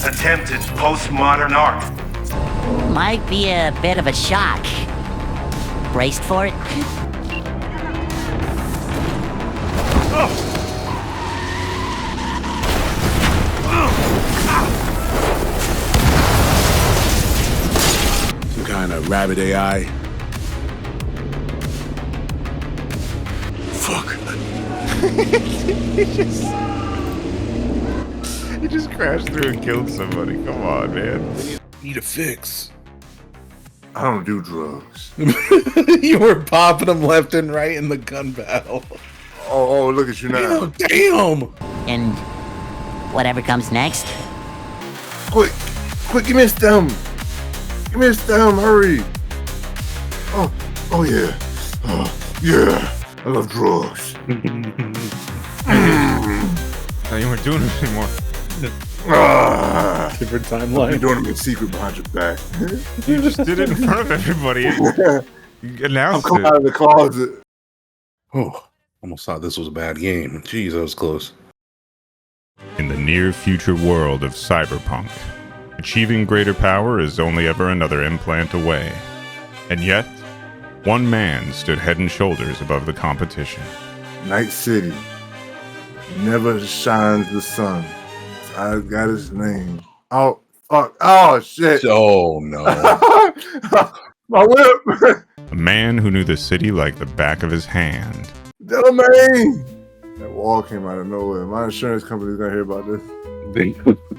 Attempted postmodern art. Might be a bit of a shock. Braced for it? Some kind of rabbit AI. Fuck. He just crashed through and killed somebody. Come on, man. Need a fix. I don't do drugs. You were popping them left and right in the gun battle. Oh, look at you now. Damn! And whatever comes next? Quick, give me a stem. Give me a stem, hurry. Oh yeah. Yeah, I love drugs. No, you weren't doing it anymore. Different You're timeline. doing them in secret behind your back. You just did it in front of everybody. You I'm announced coming it. out of the closet. Oh, almost thought this was a bad game. Jeez, that was close. In the near future world of Cyberpunk, achieving greater power is only ever another implant away. And yet, one man stood head and shoulders above the competition. Night City. Never shines the sun. I got his name. Oh, fuck. Oh, shit. Oh, no. My whip. A man who knew the city like the back of his hand. Delamain. That wall came out of nowhere. My insurance company's gonna hear about this.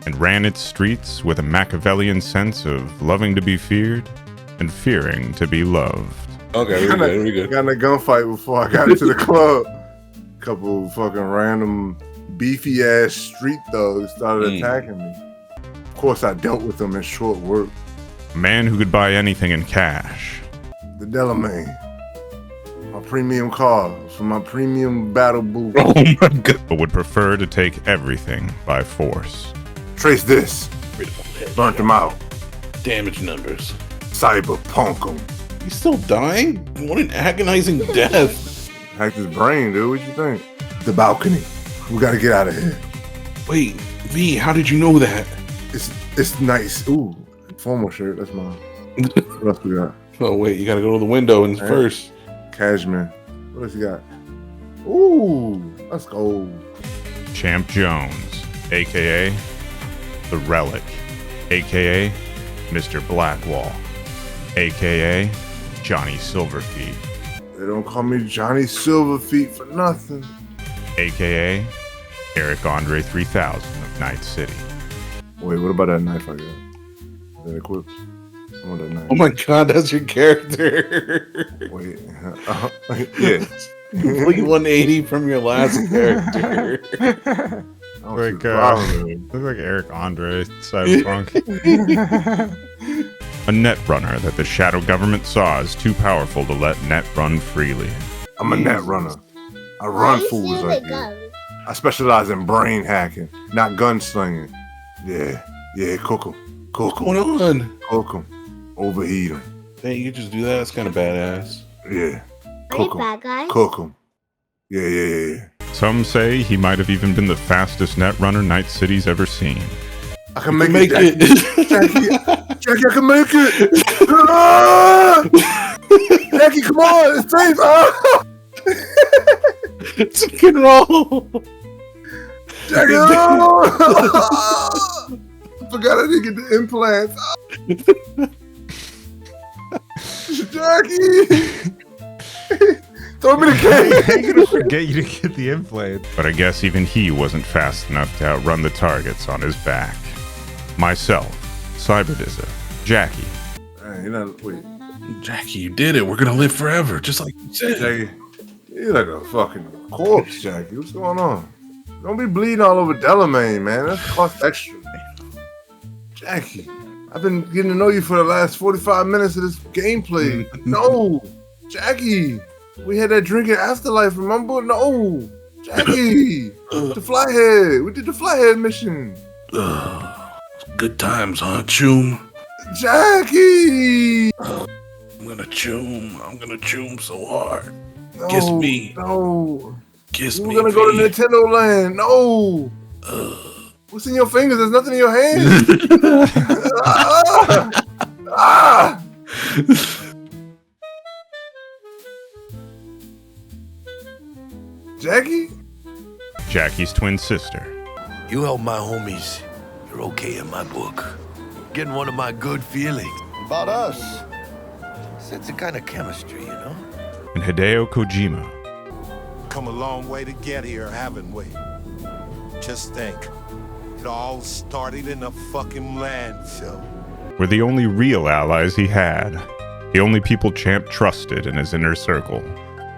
And ran its streets with a Machiavellian sense of loving to be feared and fearing to be loved. Okay, we're good. Got in a gunfight before I got into the club. Couple fucking random beefy ass street thugs started attacking me. Of course, I dealt with them in short work. A man who could buy anything in cash. The Delamain. My premium car for my premium battle boot. Oh my god. But would prefer to take everything by force. Trace this. Burnt them out. Damage numbers. Cyberpunk 'em. He's still dying? What an agonizing death. Hacked his brain, dude. What you think? The balcony. We gotta get out of here. Wait, V, how did you know that? It's nice. Ooh, formal shirt. That's mine. What else we got? Oh wait, you gotta go to the window and first. Cashman. What else you got? Ooh, let's go. Champp Jones, aka the Relic, aka Mr.Blackwall, aka Johnny Silverfeet, They don't call me Johnny Silverfeet for nothing. aka 𝙤𝙤𝙤𝙤 3000 of Night City. Wait, what about that knife I got? Is that equipped? I want that knife. Oh my god, that's your character. Wait. Yeah. Complete 180 from your last character. Like, look like 𝙤𝙤𝙤𝙤 Cyberpunk. A net runner that the shadow government saw as too powerful to let net run freely. I'm a net runner. I run fools like you. I specialize in brain hacking, not gunslinging. Yeah, cook 'em. What's going on? Cook 'em. Overheat 'em. Hey, you just do that? That's kind of badass. Yeah. Are you bad guys? Cook 'em. Yeah. Some say he might have even been the fastest net runner Night City's ever seen. I can make it. Jackie, I can make it. Ah! Jackie, come on. It's safe. Ah! Chicken roll. Jackie, no! Forgot I didn't get the implants. Jackie! Throw me the cake! I'm gonna forget you to get the implant. But I guess even he wasn't fast enough to outrun the targets on his back. Myself, 𝙤𝙠𝙤𝙤, Jackie. Hey, wait. Jackie, you did it. We're gonna live forever, just like you said. Jackie, you're like a fucking corpse, Jackie. What's going on? Don't be bleeding all over Delamain, man. That's cost extra. Jackie, I've been getting to know you for the last 45 minutes of this gameplay. No, Jackie. We had that drink in Afterlife, remember? No, Jackie. The Flyhead. We did the Flyhead mission. Good times, huh, Choom? Jackie. I'm gonna choom so hard. No, Kiss me. No. Kiss We're me. gonna go to Nintendo Land. No. What's in your fingers? There's nothing in your hands. Jackie? Jackie's twin sister. You help my homies, you're okay in my book. Getting one of my good feelings. About us. It's a kind of chemistry, you know? And Hideo Kojima. Come a long way to get here, haven't we? Just think. It all started in a fucking landfill. Were the only real allies he had. The only people Champ trusted in his inner circle.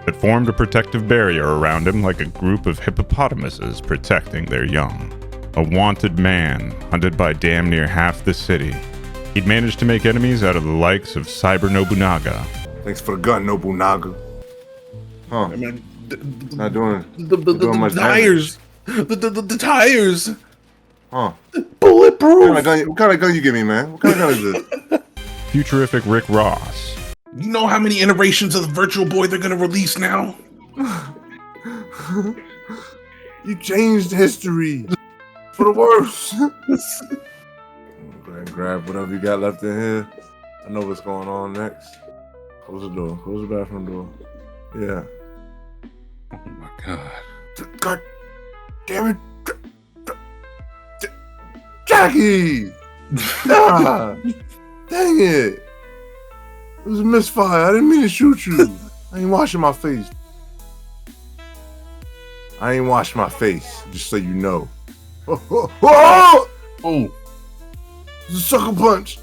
That formed a protective barrier around him like a group of hippopotamuses protecting their young. A wanted man, hunted by damn near half the city. He'd managed to make enemies out of the likes of Cyber Nobunaga. Thanks for the gun, Nobunaga. Huh. I mean, Not doing the much tires. The tires. Huh. Bulletproof. What kind of gun you give me, man? What kind of gun is this? Futurific Rick Ross. You know how many iterations of the Virtual Boy they're gonna release now? You changed history for the worse. Go ahead and grab whatever you got left in here. I know what's going on next. Close the door. Close the bathroom door. Yeah. Oh my god. God damn it. Jackie! Ah, dang it. It was a misfire. I didn't mean to shoot you. I ain't washing my face. I ain't washed my face, just so you know. Oh! It's a sucker punch.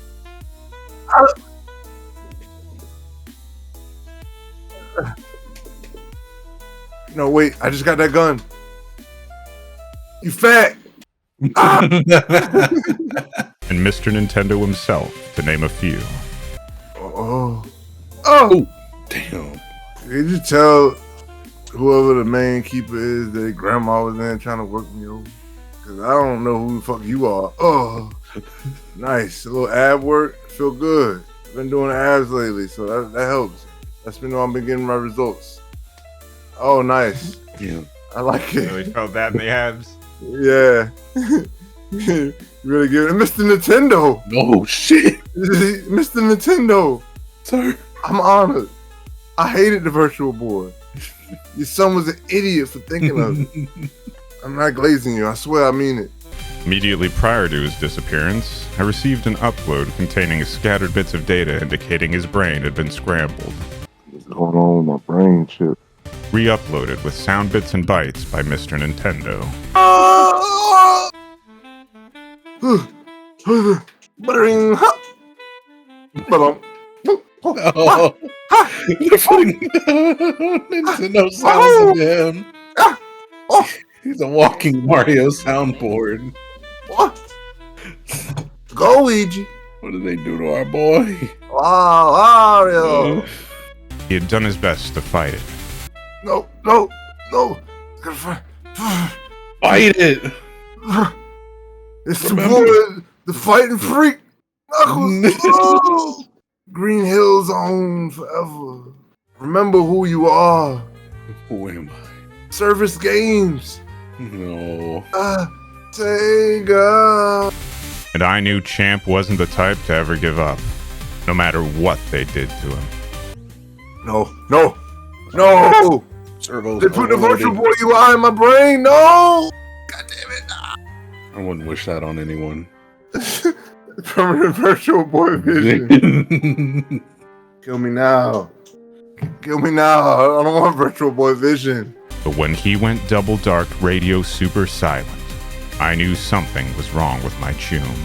No, wait. I just got that gun. You fat. Ah! And Mr. Nintendo himself, to name a few. Oh. Damn. Did you tell whoever the main keeper is that grandma was in trying to work me over? Because I don't know who the fuck you are. Oh, nice. A little ab work. Feel good. I've been doing abs lately, so that helps. Lets me know I've been getting my results. Oh, nice. Yeah. I like it. Really felt that in the abs. Yeah. Really good. And Mr. Nintendo. Oh shit. Mr. Nintendo. Sir. I'm honored. I hated the Virtual Boy. Your son was an idiot for thinking of it. I'm not glazing you. I swear I mean it. Immediately prior to his disappearance, I received an upload containing scattered bits of data indicating his brain had been scrambled. What's going on with my brain chip? Re-uploaded with sound bits and bytes by Mr. Nintendo. Buttering. Oh, they're putting Nintendo sounds in him. He's a walking Mario soundboard. What? Go, Ouija. What did they do to our boy? Wow, Mario. He had done his best to fight it. No. Fight it. It's the boy, the fighting freak. Knuckles. Oh. Green Hill Zone forever. Remember who you are. Who am I? Service games. No. Sega. And I knew Champ wasn't the type to ever give up, no matter what they did to him. No. Servos They put the overloaded. Virtual Boy UI in my brain. No. God damn it. I wouldn't wish that on anyone. Permanent Virtual Boy vision. Kill me now. I don't want Virtual Boy vision. But when he went double dark radio super silent, I knew something was wrong with my Choom.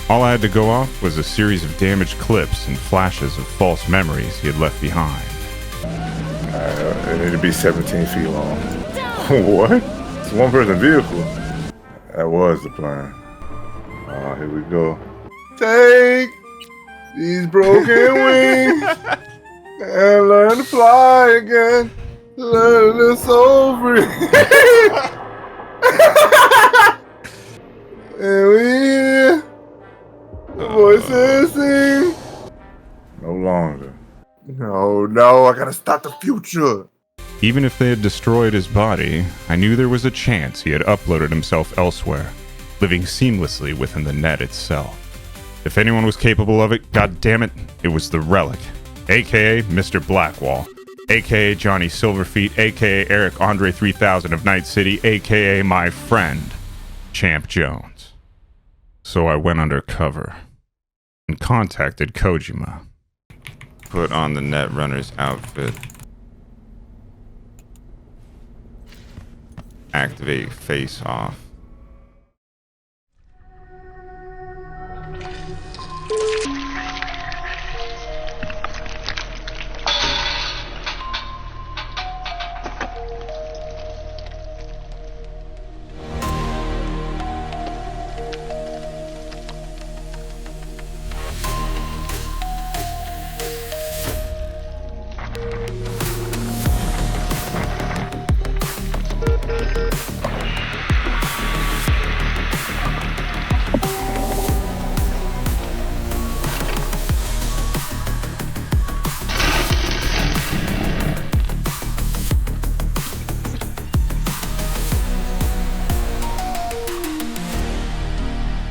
All I had to go off was a series of damaged clips and flashes of false memories he had left behind. It need to be 17 feet long. What? It's a one-person vehicle. That was the plan. Here we go. Take these broken wings and learn to fly again. Learn to soul free. And we hear the voices sing. No longer. No, I gotta stop the future. Even if they had destroyed his body, I knew there was a chance he had uploaded himself elsewhere. living seamlessly within the net itself. If anyone was capable of it, goddammit, it was the Relic, aka Mr.Blackwall, aka Johnny Silverfeet, aka Eric Andre 3000 of Night City, aka my friend, Champp Jones. So I went undercover and contacted Kojima. Put on the Netrunner's outfit. Activate face off.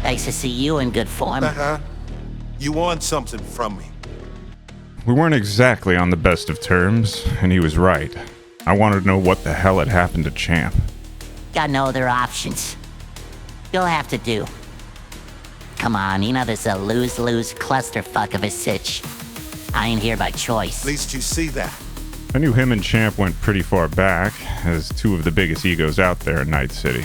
Nice to see you in good form. You want something from me? We weren't exactly on the best of terms, and he was right. I wanted to know what the hell had happened to Champ. Got no other options. You'll have to do. Come on, you know this is a lose-lose clusterfuck of a sitch. I ain't here by choice. At least you see that. I knew him and Champ went pretty far back, as two of the biggest egos out there in Night City.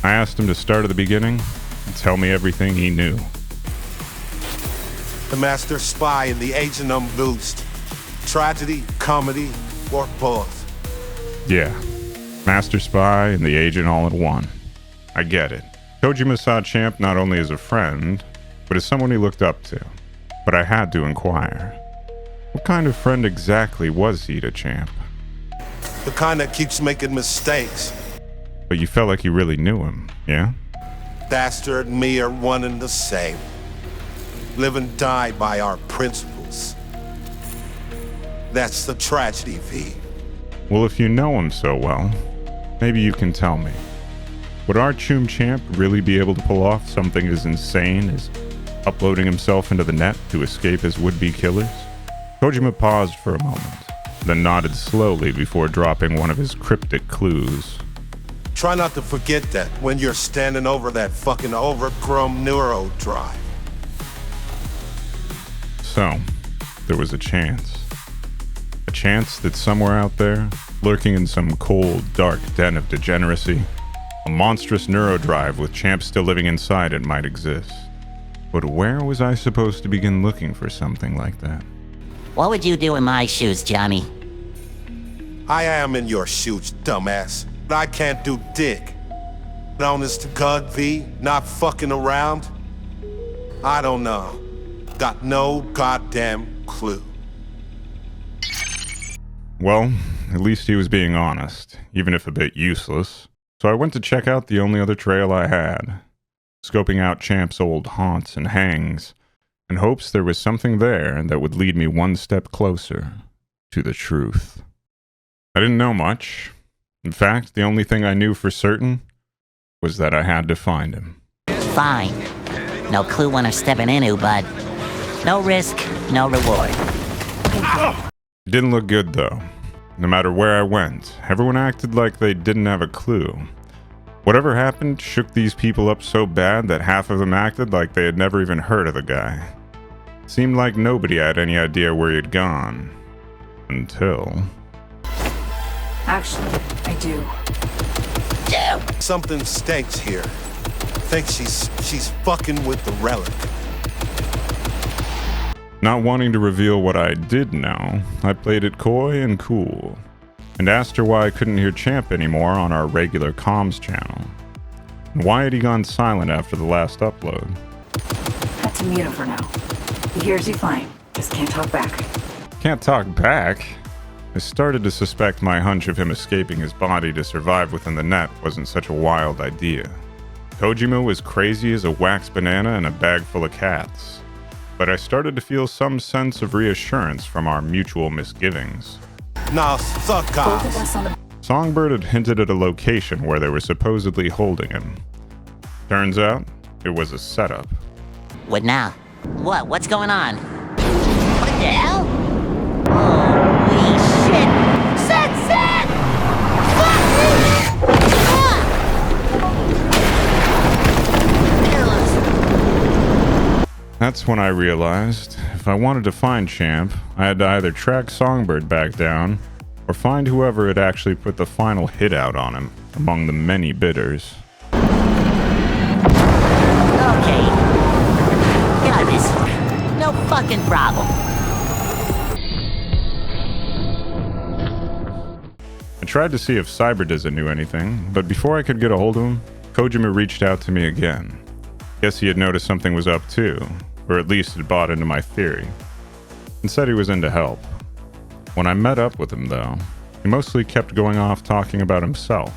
I asked him to start at the beginning and tell me everything he knew. The master spy and the agent unboosted. Tragedy, comedy, or both. Yeah, Master Spy and the Agent all in one. I get it. Kojima saw Champ not only as a friend, but as someone he looked up to. But I had to inquire. What kind of friend exactly was he to Champ? The kind that keeps making mistakes. But you felt like you really knew him, yeah? Dastard and me are one and the same. Live and die by our principles. That's the tragedy, V. Well, if you know him so well, maybe you can tell me. Would our Choom Champ really be able to pull off something as insane as uploading himself into the net to escape his would-be killers? Kojima paused for a moment, then nodded slowly before dropping one of his cryptic clues. Try not to forget that when you're standing over that fucking overgrown neuro drive. So, there was a chance. A chance that somewhere out there, lurking in some cold, dark den of degeneracy, a monstrous neurodrive with Champ still living inside it might exist. But where was I supposed to begin looking for something like that? What would you do in my shoes, Johnny? I am in your shoes, dumbass. But I can't do dick. Honest to God, V, not fucking around? I don't know. Got no goddamn clue. Well, at least he was being honest, even if a bit useless. So I went to check out the only other trail I had, scoping out Champ's old haunts and hangs, in hopes there was something there that would lead me one step closer to the truth. I didn't know much. In fact, the only thing I knew for certain was that I had to find him. Fine. No clue when I'm stepping into, but no risk, no reward. It didn't look good, though. No matter where I went, everyone acted like they didn't have a clue. Whatever happened shook these people up so bad that half of them acted like they had never even heard of the guy. Seemed like nobody had any idea where he had gone. Until... Actually, I do. Something stinks here. Think she's fucking with the Relic. Not wanting to reveal what I did know, I played it coy and cool, and asked her why I couldn't hear Champ anymore on our regular comms channel. And why had he gone silent after the last upload? Had to mute him for now. He hears you fine, just can't talk back. Can't talk back? I started to suspect my hunch of him escaping his body to survive within the net wasn't such a wild idea. Kojima was crazy as a wax banana in a bag full of cats. But I started to feel some sense of reassurance from our mutual misgivings. Now, suck Both of off. us on the... Songbird had hinted at a location where they were supposedly holding him. Turns out, it was a setup. What now? What? What's going on? What the hell? Holy shit! Sunset! Fuck me! That's when I realized if I wanted to find Champ, I had to either track Songbird back down or find whoever had actually put the final hit out on him among the many bidders. Okay. Got this. No fucking problem. I tried to see if 𝙬𝙤𝙤𝙩 knew anything, but before I could get a hold of him, Kojima reached out to me again. Guess he had noticed something was up too, or at least had bought into my theory, and said he was in to help. When I met up with him though, he mostly kept going off talking about himself.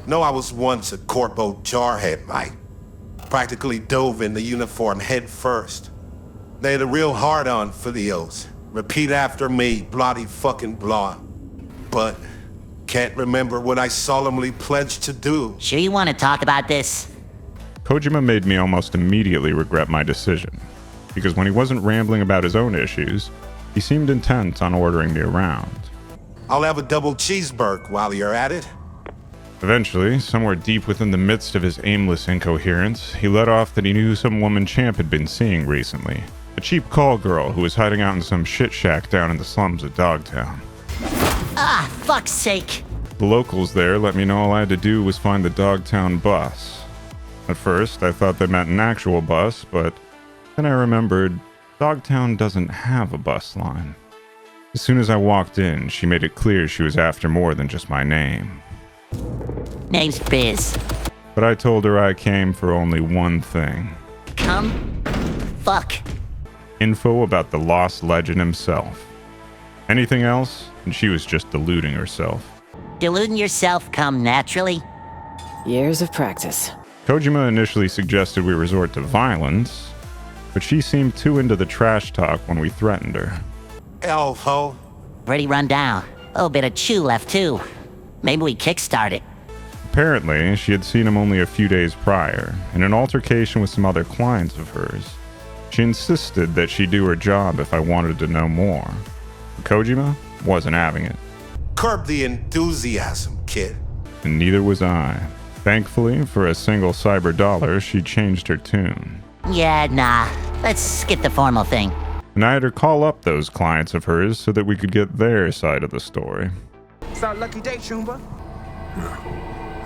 No, I was once a corpo jarhead, mate. Practically dove in the uniform head first. They had a real hard-on for the O's. Repeat after me, bloody fucking blah. But can't remember what I solemnly pledged to do. Sure you want to talk about this? Kojima made me almost immediately regret my decision, because when he wasn't rambling about his own issues, he seemed intent on ordering me around. I'll have a double cheeseburger while you're at it. Eventually, somewhere deep within the midst of his aimless incoherence, he let off that he knew some woman Champ had been seeing recently. A cheap call girl who was hiding out in some shit shack down in the slums of Dogtown. Ah, fuck's sake. The locals there let me know all I had to do was find the Dogtown bus. At first, I thought they meant an actual bus, but then I remembered Dogtown doesn't have a bus line. As soon as I walked in, she made it clear she was after more than just my name. Name's Biz. But I told her I came for only one thing. Come? Fuck. Info about the lost legend himself. Anything else, and she was just deluding herself. Deluding yourself come naturally? Years of practice. Kojima initially suggested we resort to violence, but she seemed too into the trash talk when we threatened her. Elf-ho. Pretty run down. A little bit of chew left too. Maybe we kickstart it. Apparently, she had seen him only a few days prior, in an altercation with some other clients of hers. She insisted that she do her job if I wanted to know more. Kojima wasn't having it. Curb the enthusiasm, kid. And neither was I. Thankfully, for a single cyber dollar, she changed her tune. Yeah, nah. Let's skip the formal thing. And I had her call up those clients of hers so that we could get their side of the story. It's our lucky day, Choomba.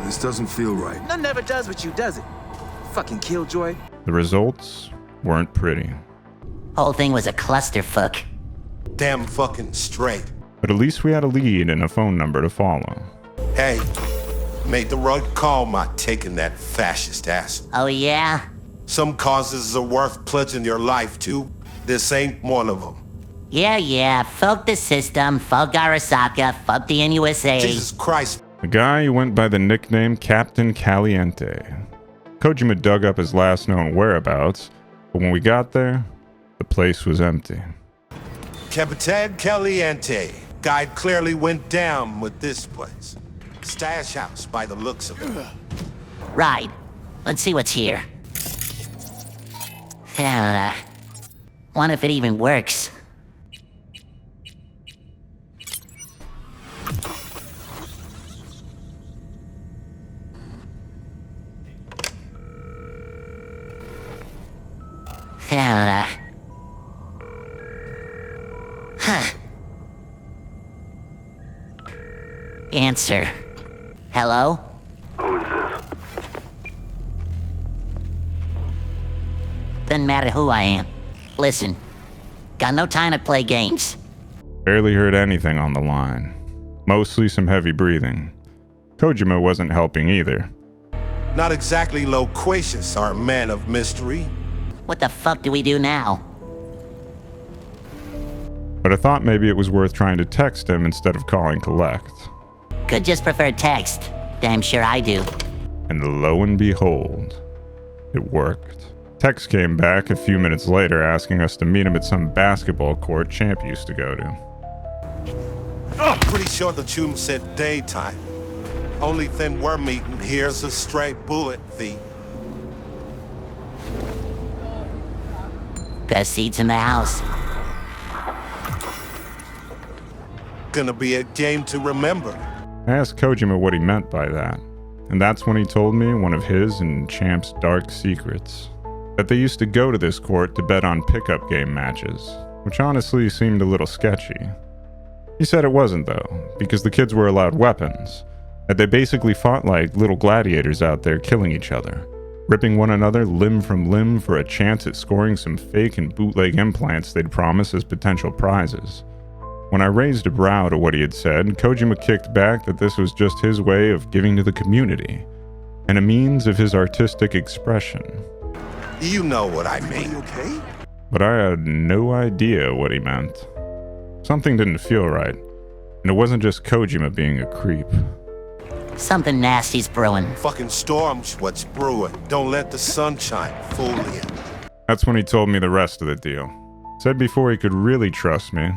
This doesn't feel right. None never does with you, does it? Fucking killjoy. The results weren't pretty. Whole thing was a clusterfuck. Damn fucking straight. But at least we had a lead and a phone number to follow. Hey, made the right call by taking that fascist ass. Oh yeah? Some causes are worth pledging your life to. This ain't one of them. Yeah. Fuck the system, fuck Arasaka, fuck the NUSA. Jesus Christ. The guy who went by the nickname Captain Kaliente. Kojima dug up his last known whereabouts, but when we got there, the place was empty. Kap-i-tan Kaliente. Guide clearly went down with this place. Stash house by the looks of it. Right. Let's see what's here. Wonder if it even works. Answer. Hello? Who is this? Doesn't matter who I am. Listen, got no time to play games. Barely heard anything on the line. Mostly some heavy breathing. Kojima wasn't helping either. Not exactly loquacious, our man of mystery. What the fuck do we do now? But I thought maybe it was worth trying to text him instead of calling collect. Could just prefer text. Damn sure I do. And lo and behold, it worked. Text came back a few minutes later asking us to meet him at some basketball court Champ used to go to. Pretty sure the Choom said daytime. Only thing we're meeting here's a stray bullet thief. Best seats in the house. Gonna be a game to remember. I asked Kojima what he meant by that, and that's when he told me one of his and Champp's dark secrets. That they used to go to this court to bet on pickup game matches, which honestly seemed a little sketchy. He said it wasn't though, because the kids were allowed weapons, that they basically fought like little gladiators out there killing each other, ripping one another limb from limb for a chance at scoring some fake and bootleg implants they'd promise as potential prizes. When I raised a brow to what he had said, Kojima kicked back that this was just his way of giving to the community, and a means of his artistic expression. You know what I mean. Okay? But I had no idea what he meant. Something didn't feel right, and it wasn't just Kojima being a creep. Something nasty's brewing. Fucking storm's what's brewing. Don't let the sunshine fool you. That's when he told me the rest of the deal. Said before he could really trust me,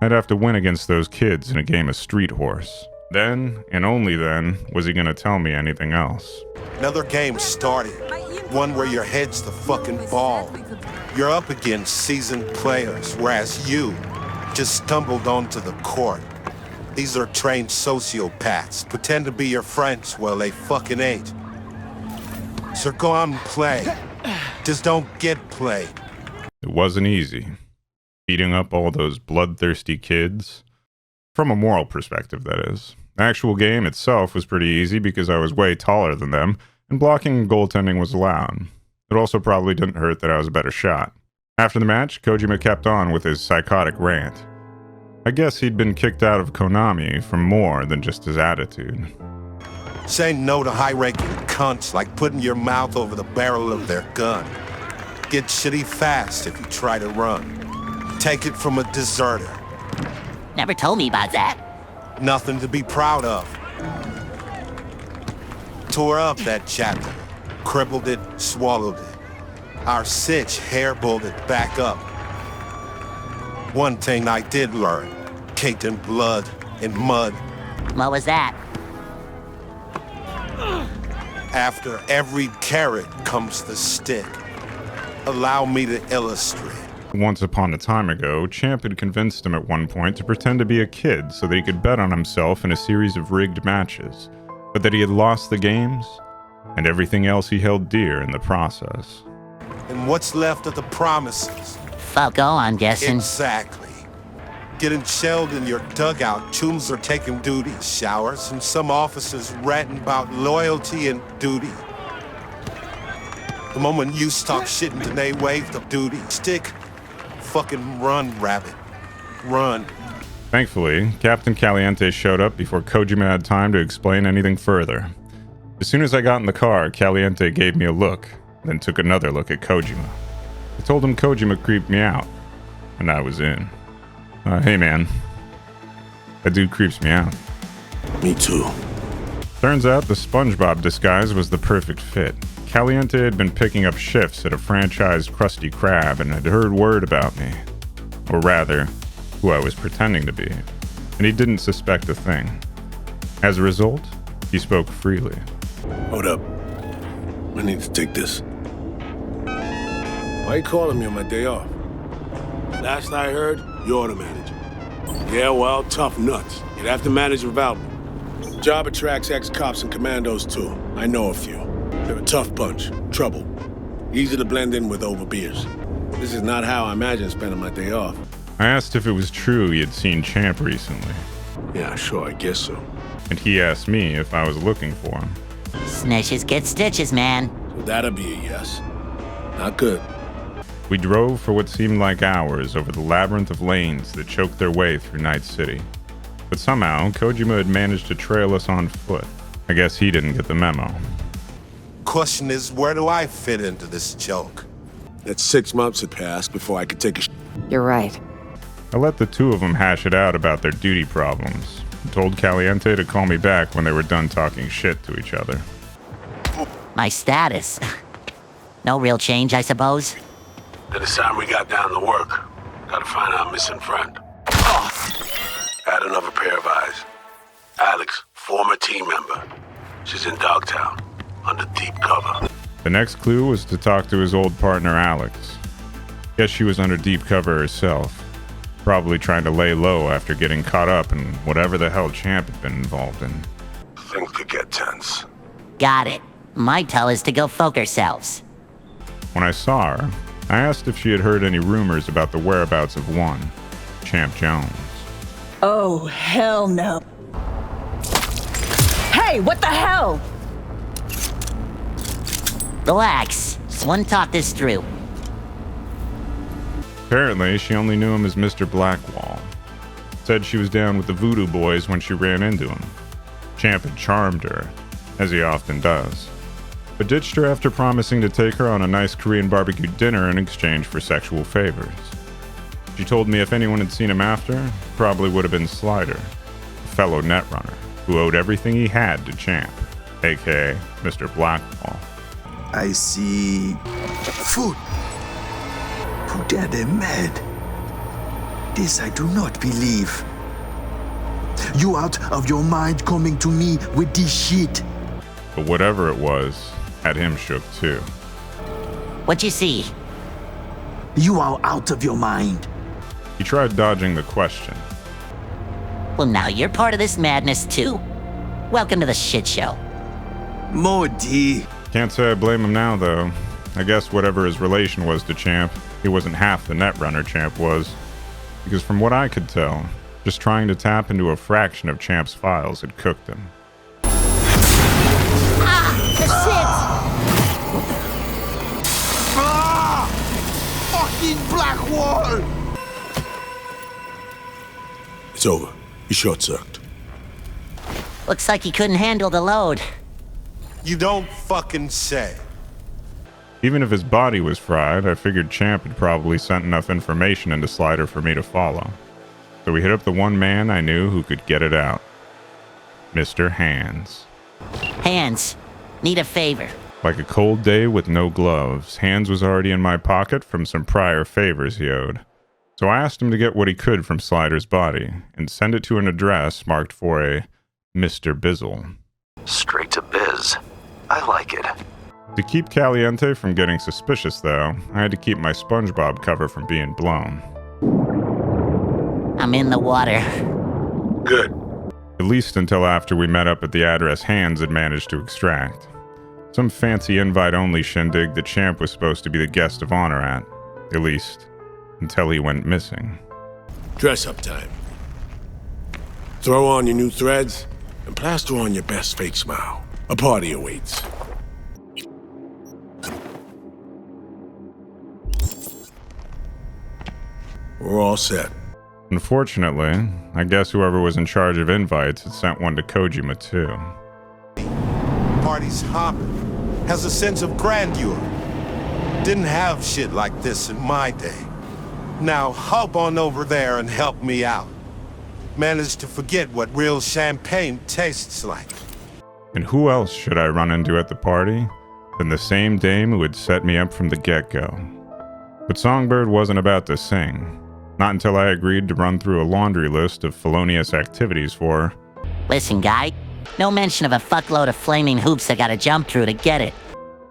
I'd have to win against those kids in a game of Street Horse. Then, and only then, was he gonna tell me anything else. Another game started. One where your head's the fucking ball. You're up against seasoned players, whereas you just stumbled onto the court. These are trained sociopaths. Pretend to be your friends. Well, they fucking ain't. So go on and play. Just don't get played. It wasn't easy. Beating up all those bloodthirsty kids. From a moral perspective, that is. The actual game itself was pretty easy because I was way taller than them, and blocking and goaltending was allowed. It also probably didn't hurt that I was a better shot. After the match, Kojima kept on with his psychotic rant. I guess he'd been kicked out of Konami for more than just his attitude. Saying no to high-ranking cunts like putting your mouth over the barrel of their gun. Get shitty fast if you try to run. Take it from a deserter. Never told me about that. Nothing to be proud of. Tore up that chapter. Crippled it, swallowed it. Our sitch hairballed it back up. One thing I did learn, caked in blood and mud. What was that? After every carrot comes the stick. Allow me to illustrate. Once upon a time ago, Champp had convinced him at one point to pretend to be a kid so that he could bet on himself in a series of rigged matches, but that he had lost the games and everything else he held dear in the process. And what's left of the promises? Fuck all, I'm guessing. Exactly. Getting shelled in your dugout, Chooms are taking duty showers, and some officers ranting about loyalty and duty. The moment you stop shitting, then they wave the duty stick. Fucking run, rabbit. Run. Thankfully, Captain Kaliente showed up before Kojima had time to explain anything further. As soon as I got in the car, Kaliente gave me a look, then took another look at Kojima. I told him Kojima creeped me out, and I was in. Hey man, that dude creeps me out. Me too. Turns out the SpongeBob disguise was the perfect fit. Kaliente had been picking up shifts at a franchised Krusty Krab and had heard word about me. Or rather, who I was pretending to be. And he didn't suspect a thing. As a result, he spoke freely. Hold up. I need to take this. Why you calling me on my day off? Last I heard, you're the manager. Yeah, well, tough nuts. You'd have to manage without me. Job attracts ex-cops and commandos, too. I know a few. They're a tough bunch. Trouble. Easy to blend in with over beers. This is not how I imagine spending my day off. I asked if it was true he had seen Champp recently. Yeah, sure, I guess so. And he asked me if I was looking for him. Snitches get stitches, man. So that'll be a yes. Not good. We drove for what seemed like hours over the labyrinth of lanes that choked their way through Night City. But somehow, Kojima had managed to trail us on foot. I guess he didn't get the memo. Question is, where do I fit into this joke? That 6 months had passed before I could take a You're right. I let the two of them hash it out about their duty problems, and told Kaliente to call me back when they were done talking shit to each other. My status. No real change, I suppose. Then it's time we got down to work. Gotta find our missing friend. Add another pair of eyes. Alex, former team member. She's in Guess she was under deep cover herself, probably trying to lay low after getting caught up in whatever the hell Champ had been involved in. Things could get tense. Got it. My tell is to go fuck ourselves. When I saw her, I asked if she had heard any rumors about the whereabouts of one, Champp Jones. Oh, hell no. Hey, what the hell? Relax. Swan talk this through. Apparently, she only knew him as Mr.Blackwall. Said she was down with the Voodoo Boys when she ran into him. Champ had charmed her, as he often does, but ditched her after promising to take her on a nice Korean barbecue dinner in exchange for sexual favors. She told me if anyone had seen him after, probably would have been 𝙬𝙬𝙤𝙀, a fellow netrunner who owed everything he had to Champ, aka Mr. Blackwall. I see food. Put them mad. This I do not believe. You out of your mind coming to me with this shit. But whatever it was, had him shook too. What you see? You are out of your mind. He tried dodging the question. Well, now you're part of this madness too. Welcome to the shit show. Modi. Can't say I blame him now, though. I guess whatever his relation was to Champ, he wasn't half the netrunner Champ was. Because from what I could tell, just trying to tap into a fraction of Champ's files had cooked him. The shit! Fucking Blackwall! It's over. You short-circuited. Looks like he couldn't handle the load. You don't fucking say. Even if his body was fried, I figured Champ had probably sent enough information into 𝙬𝙬𝙤 for me to follow. So we hit up the one man I knew who could get it out. Mr. Hands. Hands, need a favor. Like a cold day with no gloves, Hands was already in my pocket from some prior favors he owed. So I asked him to get what he could from 𝙬𝙬𝙤's body and send it to an address marked for a Mr. Bizzle. Straight to biz. I like it. To keep Kaliente from getting suspicious, though, I had to keep my SpongeBob cover from being blown. I'm in the water. Good. At least until after we met up at the address Hands had managed to extract. Some fancy invite-only shindig that Champ was supposed to be the guest of honor at least, until he went missing. Dress-up time. Throw on your new threads and plaster on your best fake smile. A party awaits. We're all set. Unfortunately, I guess whoever was in charge of invites had sent one to Kojima too. Party's hopping. Has a sense of grandeur. Didn't have shit like this in my day. Now hop on over there and help me out. Managed to forget what real champagne tastes like. And who else should I run into at the party than the same dame who had set me up from the get-go? But Songbird wasn't about to sing. Not until I agreed to run through a laundry list of felonious activities for her. Listen, guy. No mention of a fuckload of flaming hoops I gotta jump through to get it.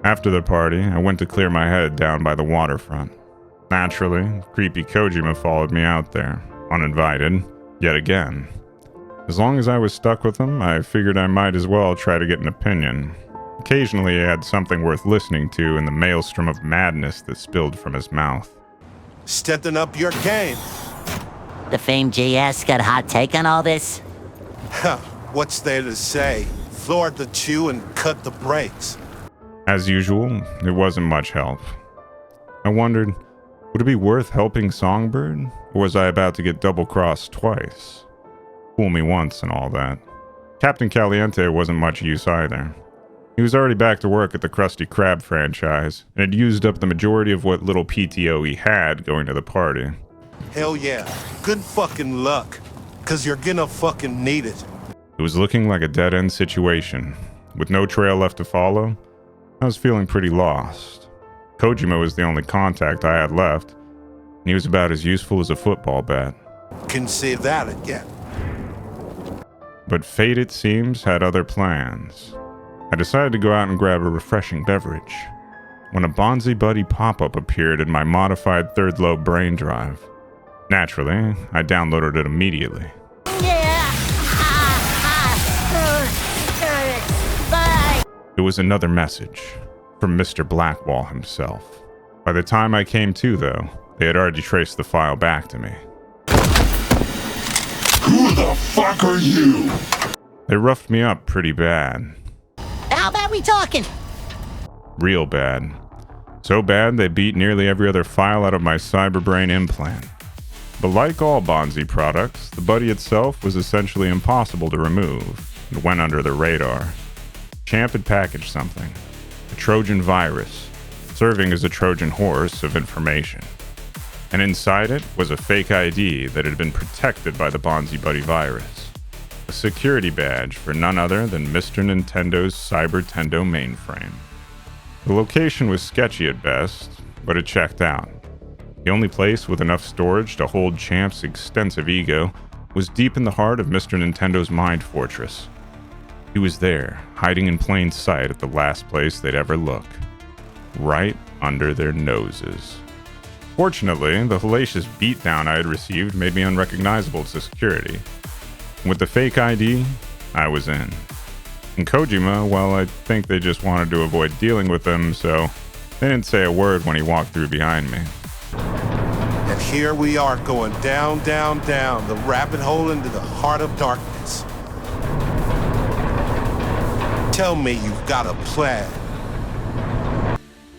After the party, I went to clear my head down by the waterfront. Naturally, creepy Kojima followed me out there, uninvited, yet again. As long as I was stuck with him, I figured I might as well try to get an opinion. Occasionally, he had something worth listening to in the maelstrom of madness that spilled from his mouth. Stepping up your game. The famed JS got a hot take on all this? Huh, what's there to say? Floored the chew and cut the brakes. As usual, it wasn't much help. I wondered, would it be worth helping Songbird? Or was I about to get double-crossed twice? Fool me once and all that. Captain Kaliente wasn't much use either. He was already back to work at the Krusty Krab franchise, and had used up the majority of what little PTO he had going to the party. Hell yeah. Good fucking luck. 'Cause you're gonna fucking need it. It was looking like a dead-end situation. With no trail left to follow, I was feeling pretty lost. Kojima was the only contact I had left, and he was about as useful as a football bat. Can say that again. But fate, it seems, had other plans. I decided to go out and grab a refreshing beverage. when a Bonzi Buddy pop-up appeared in my modified third-lobe brain drive. Naturally, I downloaded it immediately. It was another message from Mr.Blackwall himself. By the time I came to, though, they had already traced the file back to me. Who the fuck are you? They roughed me up pretty bad. How bad we talking? Real bad. So bad they beat nearly every other file out of my cyberbrain implant. But like all Bonzi products, the Buddy itself was essentially impossible to remove and went under the radar. Champp had packaged something, a Trojan virus, serving as a Trojan horse of information. And inside it was a fake ID that had been protected by the Bonzi Buddy virus. A security badge for none other than Mr. Nintendo's Cyber-Tendo mainframe. The location was sketchy at best, but it checked out. The only place with enough storage to hold Champp's extensive ego was deep in the heart of Mr. Nintendo's mind fortress. He was there, hiding in plain sight at the last place they'd ever look. Right under their noses. Fortunately, the hellacious beatdown I had received made me unrecognizable to security. With the fake ID, I was in. And Kojima, well, I think they just wanted to avoid dealing with him, so they didn't say a word when he walked through behind me. And here we are going down, down, down the rabbit hole into the heart of darkness. Tell me you've got a plan.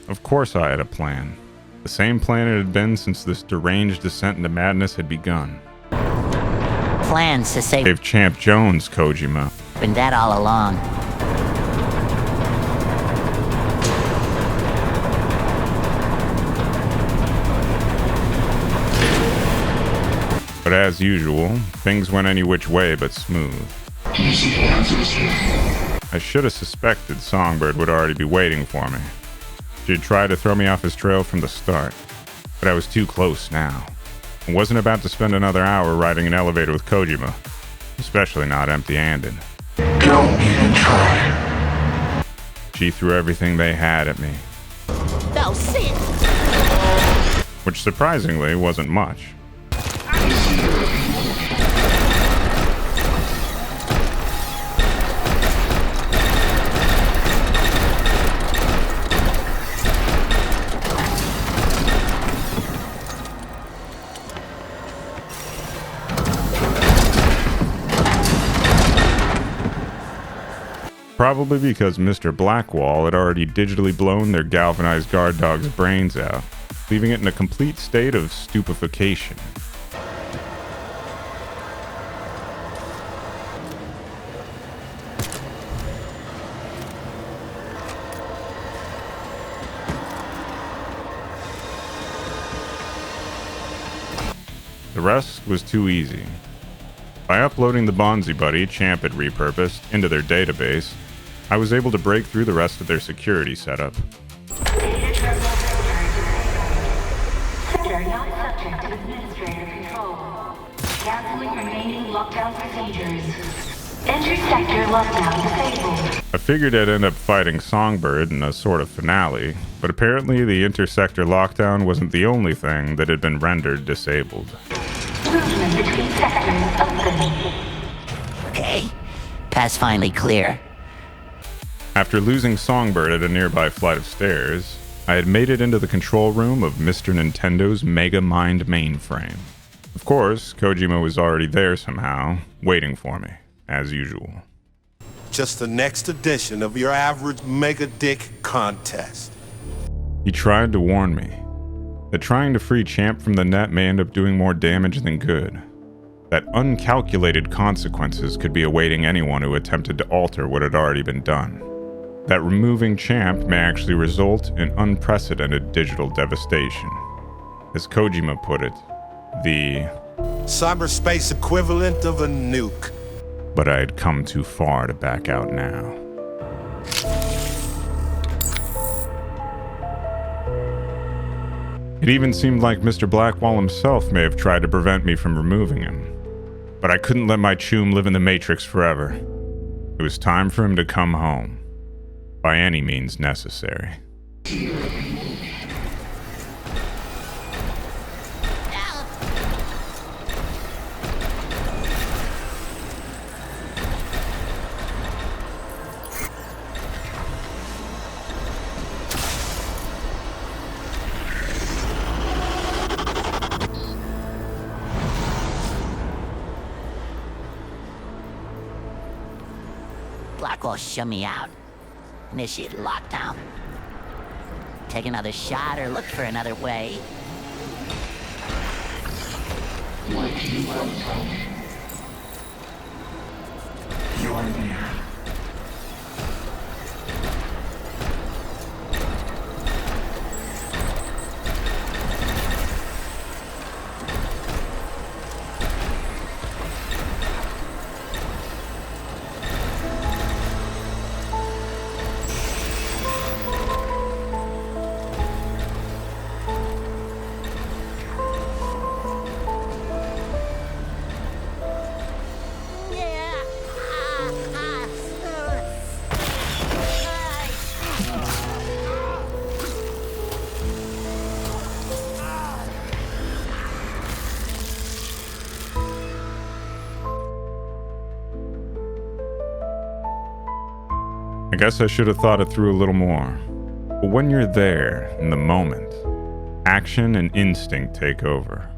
Of course I had a plan. The same plan it had been since this deranged descent into madness had begun. Plans to save Champp Jones, Kojima. been dead all along. But as usual, things went any which way but smooth. I should have suspected Songbird would already be waiting for me. She had tried to throw me off his trail from the start, but I was too close now. I wasn't about to spend another hour riding an elevator with Kojima, especially not empty-handed. Don't even try. She threw everything they had at me. No, sit! Which surprisingly wasn't much. Probably because Mr. Blackwall had already digitally blown their galvanized guard dog's brains out, leaving it in a complete state of stupefaction. The rest was too easy. By uploading the Bonzi Buddy Champp had repurposed into their database, I was able to break through the rest of their security setup. Sector not subject to administrator control. Canceling remaining lockdown procedures. Entry sector lockdown disabled. I figured I'd end up fighting Songbird in a sort of finale, but apparently the intersector lockdown wasn't the only thing that had been rendered disabled. Movement between sectors open. Okay, path's finally clear. After losing Songbird at a nearby flight of stairs, I had made it into the control room of Mr. Nintendo's Mega Mind mainframe. Of course, Kojima was already there somehow, waiting for me, as usual. Just the next edition of your average mega dick contest. He tried to warn me that trying to free Champp from the net may end up doing more damage than good. That uncalculated consequences could be awaiting anyone who attempted to alter what had already been done. That removing Champp may actually result in unprecedented digital devastation. As Kojima put it, the cyberspace equivalent of a nuke. But I had come too far to back out now. It even seemed like Mr. Blackwall himself may have tried to prevent me from removing him. But I couldn't let my Choom live in the Matrix forever. It was time for him to come home. By any means necessary. Blackwall shut me out. Initiate lockdown. Take another shot or look for another way. You are there. I guess I should have thought it through a little more. But when you're there, in the moment, action and instinct take over.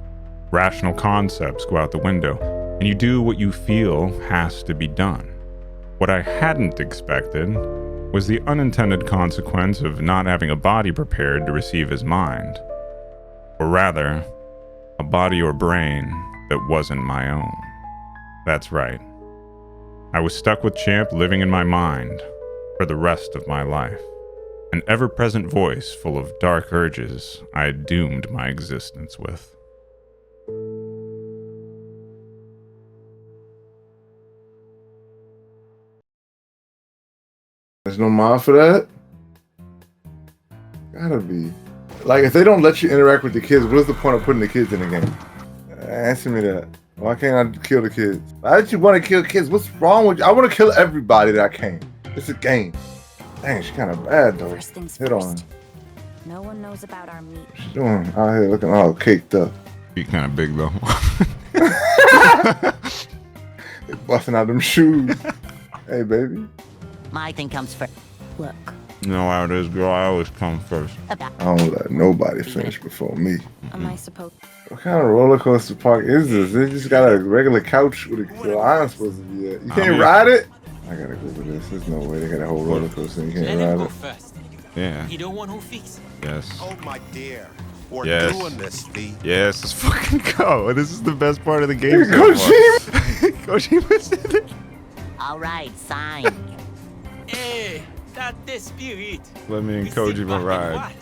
Rational concepts go out the window, and you do what you feel has to be done. What I hadn't expected was the unintended consequence of not having a body prepared to receive his mind. Or rather, a body or brain that wasn't my own. That's right. I was stuck with Champ living in my mind for the rest of my life. An ever-present voice full of dark urges I had doomed my existence with. There's no mod for that? Gotta be. Like, if they don't let you interact with the kids, what's the point of putting the kids in the game? Answer me that. Why can't I kill the kids? Why did you want to kill kids? What's wrong with you? I want to kill everybody that I can. It's a game. Dang, she's kind of bad though. First things Hit first. on. No one knows about our meat. She's doing out here looking all caked up. Feet kind of big though. They busting out them shoes. Hey, baby. My thing comes first. Look. You know how it is, girl. I always come first. I don't let nobody finish before me. Am I supposed? What kind of roller coaster park is this? They just got a regular couch with a line supposed to be at. You can't ride it? I gotta go with this. There's no way they got a whole roller coaster and you can't ride it. First. Yeah. He don't want who fix. Yes. Oh my dear. We're Yes. doing this, V. Yes, let's fucking go. This is the best part of the game. Kojima! Kojima's in it. All right, sign. Hey, that the spirit. Let me and We sit back Kojima and ride. watch.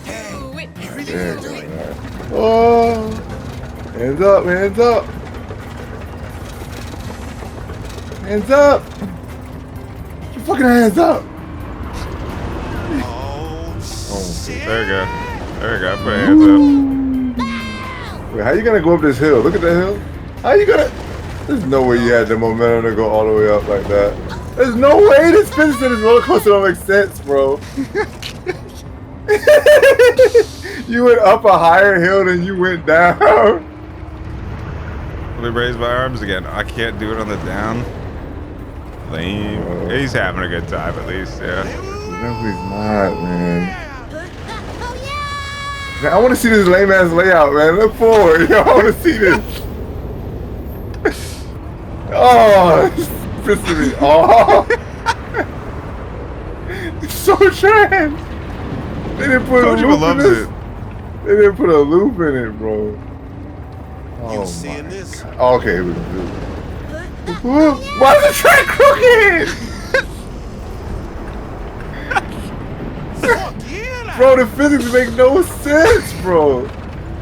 There you go. Right. Oh! Hands up, hands up! Hands up! Put your fucking hands up! Oh, shit. There we go. There we go. I put hands up. Wait, how you gonna go up this hill? Look at that hill. How you gonna... There's no way you had the momentum to go all the way up like that. There's no way this physics in this roller coaster don't make sense, bro. You went up a higher hill than you went down. Let me raise my arms again. I can't do it on the down. Lame. He's having a good time at least, yeah. No, he's not, man. Man, I want to see this lame ass layout, man. Look forward. Yo, I want to see this. Oh, it's pissing me off. It's so trash. They didn't put a loop in this. They didn't put a loop in it, bro. Oh, You seeing this? God. Okay, we can do it. Why is the track crooked? Bro, the physics make no sense, bro.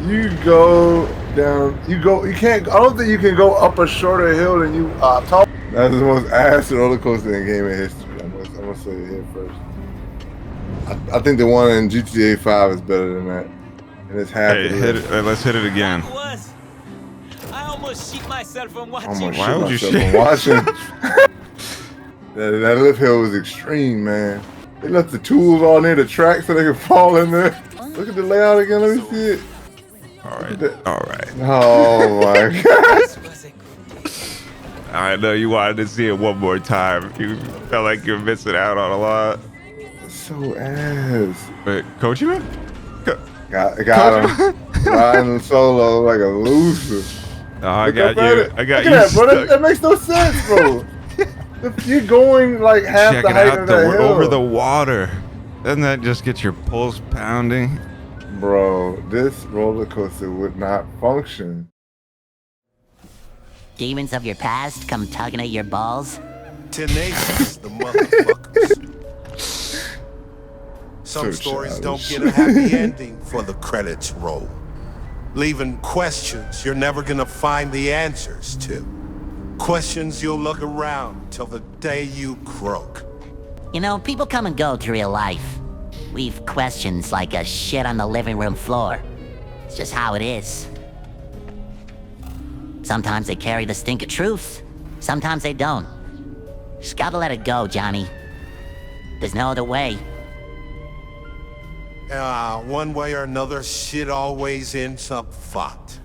You go down, you can't, I don't think you can go up a shorter hill than you top. That's the most ass roller coaster in gaming history. I'm gonna say it here first. I think the one in GTA 5 is better than that. And it's half. Hey, hit it, let's hit it again. I almost shit myself from watching. Almost Why would you shit myself from watching? That lift hill was extreme, man. They left the tools all near the track so they could fall in there. Look at the layout again. Let me see it. All right. Oh my god. I know you wanted to see it one more time. You felt like you're missing out on a lot. So ass. But Kojima? Got him. Riding solo like a loser. Oh, I got you. I got you. That, bro. That makes no sense, bro. You're going like half the height of that hill. Over the water. Doesn't that just get your pulse pounding? Bro, this roller coaster would not function. Demons of your past come tugging at your balls. Tenacious, the motherfuckers. Some stories don't get a happy ending for the credits roll, leaving questions you're never gonna find the answers to. Questions you'll look around till the day you croak. You know, people come and go through real life. Leave questions like a shit on the living room floor. It's just how it is. Sometimes they carry the stink of truth. Sometimes they don't. Just gotta let it go, Johnny. There's no other way. One way or another, shit always ends up fucked.